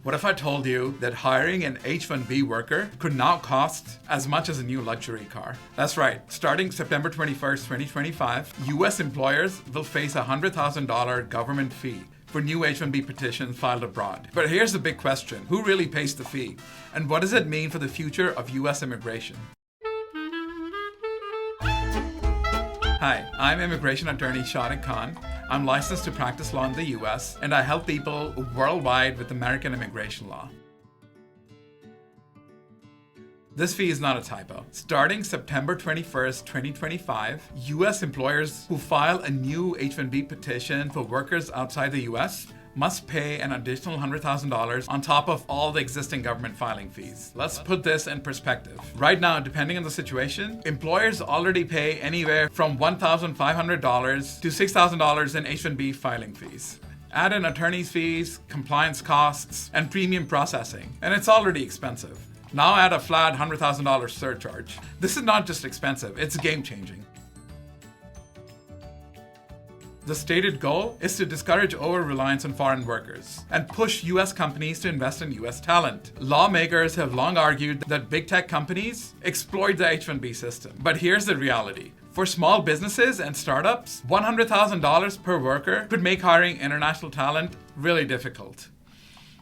What if I told you that hiring an H-1B worker could now cost as much as a new luxury car? That's right. Starting September 21st, 2025, U.S. employers will face a $100,000 government fee for new H-1B petitions filed abroad. But here's the big question. Who really pays the fee? And what does it mean for the future of U.S. immigration? Hi, I'm immigration attorney Sharaque Khan. I'm licensed to practice law in the US, and I help people worldwide with American immigration law. This fee is not a typo. Starting September 21st, 2025, US employers who file a new H-1B petition for workers outside the US must pay an additional $100,000 on top of all the existing government filing fees. Let's put this in perspective. Right now, depending on the situation, employers already pay anywhere from $1,500 to $6,000 in H-1B filing fees. Add in attorney's fees, compliance costs, and premium processing, and it's already expensive. Now add a flat $100,000 surcharge. This is not just expensive, it's game-changing. The stated goal is to discourage over-reliance on foreign workers and push U.S. companies to invest in U.S. talent. Lawmakers have long argued that big tech companies exploit the H-1B system. But here's the reality. For small businesses and startups, $100,000 per worker could make hiring international talent really difficult.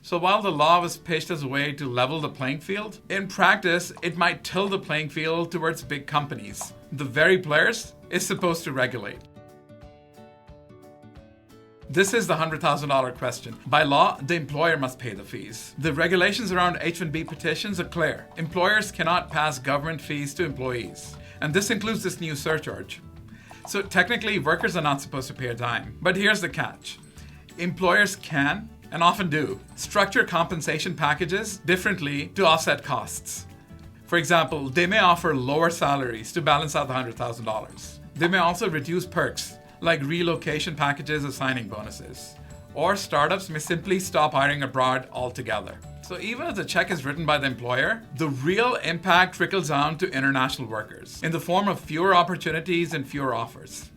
So while the law was pitched as a way to level the playing field, in practice, it might tilt the playing field towards big companies, the very players it's supposed to regulate. This is the $100,000 question. By law, the employer must pay the fees. The regulations around H-1B petitions are clear. Employers cannot pass government fees to employees. And this includes this new surcharge. So technically, workers are not supposed to pay a dime. But here's the catch. Employers can, and often do, structure compensation packages differently to offset costs. For example, they may offer lower salaries to balance out the $100,000. They may also reduce perks, like relocation packages or signing bonuses. Or startups may simply stop hiring abroad altogether. So even if the check is written by the employer, the real impact trickles down to international workers in the form of fewer opportunities and fewer offers.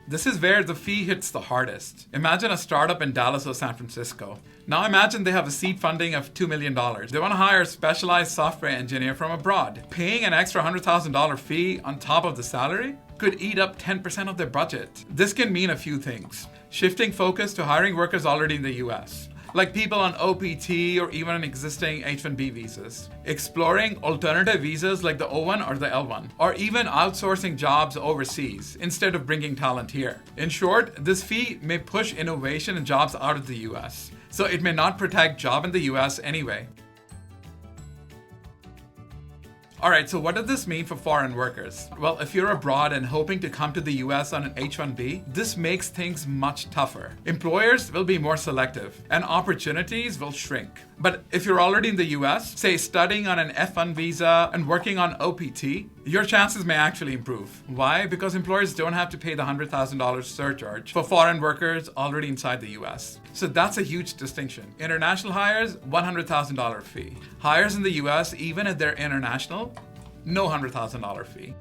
This is where the fee hits the hardest. Imagine a startup in Dallas or San Francisco. Now imagine they have a seed funding of $2 million. They want to hire a specialized software engineer from abroad. Paying an extra $100,000 fee on top of the salary could eat up 10% of their budget. This can mean a few things. Shifting focus to hiring workers already in the US, like people on OPT or even on existing H-1B visas. Exploring alternative visas like the O1 or the L1, or even outsourcing jobs overseas instead of bringing talent here. In short, this fee may push innovation and jobs out of the US, so it may not protect jobs in the US anyway. Alright, so what does this mean for foreign workers? Well, if you're abroad and hoping to come to the US on an H-1B, this makes things much tougher. Employers will be more selective, and opportunities will shrink. But if you're already in the US, say studying on an F1 visa and working on OPT, your chances may actually improve. Why? Because employers don't have to pay the $100,000 surcharge for foreign workers already inside the US. So that's a huge distinction. International hires, $100,000 fee. Hires in the US, even if they're international, no $100,000 fee.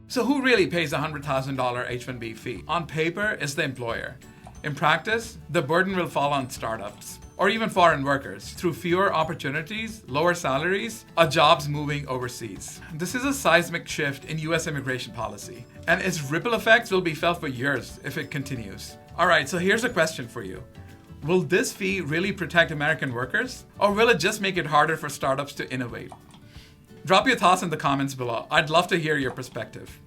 So who really pays a $100,000 H-1B fee? On paper, it's the employer. In practice, the burden will fall on startups or even foreign workers through fewer opportunities, lower salaries, or jobs moving overseas. This is a seismic shift in US immigration policy, and its ripple effects will be felt for years if it continues. Alright, so here's a question for you. Will this fee really protect American workers, or will it just make it harder for startups to innovate? Drop your thoughts in the comments below. I'd love to hear your perspective.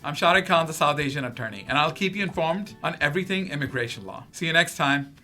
I'm Sharaque Khan, the South Asian attorney, and I'll keep you informed on everything immigration law. See you next time.